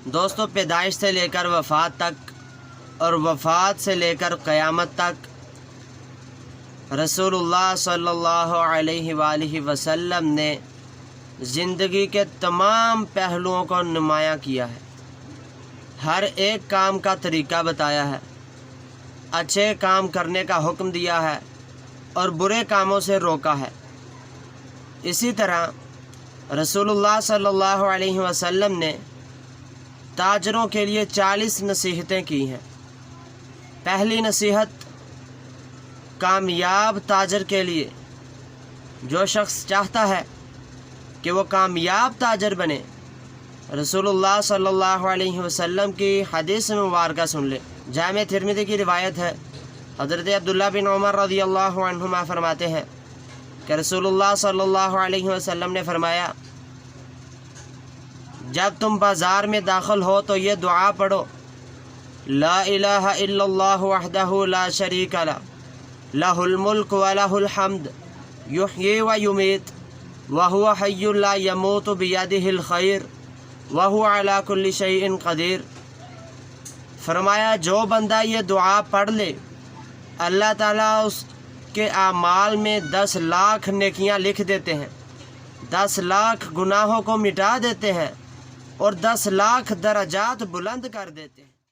دوستو پیدائش سے لے کر وفات تک اور وفات سے لے کر قیامت تک رسول اللہ صلی اللہ علیہ وآلہ وسلم نے زندگی کے تمام پہلوؤں کو نمایاں کیا ہے، ہر ایک کام کا طریقہ بتایا ہے، اچھے کام کرنے کا حکم دیا ہے اور برے کاموں سے روکا ہے۔ اسی طرح رسول اللہ صلی اللہ علیہ وسلم نے تاجروں کے لیے 40 نصیحتیں کی ہیں۔ پہلی نصیحت کامیاب تاجر کے لیے، جو شخص چاہتا ہے کہ وہ کامیاب تاجر بنے، رسول اللہ صلی اللہ علیہ وسلم کی حدیث مبارکہ سن لے۔ جامع ترمذی کی روایت ہے، حضرت عبداللہ بن عمر رضی اللہ عنہما فرماتے ہیں کہ رسول اللہ صلی اللہ علیہ وسلم نے فرمایا، جب تم بازار میں داخل ہو تو یہ دعا پڑھو، لا الہ الا اللہ وحدہ لا شریک لہ، لہ الملک ولہ الحمد، یحیی و یمیت، وہو حی لا یموت بیدہ الخیر، وہو علی کل شیء قدیر۔ فرمایا جو بندہ یہ دعا پڑھ لے، اللہ تعالیٰ اس کے اعمال میں 10 لاکھ نیکیاں لکھ دیتے ہیں، 10 لاکھ گناہوں کو مٹا دیتے ہیں اور 10 لاکھ درجات بلند کر دیتے ہیں۔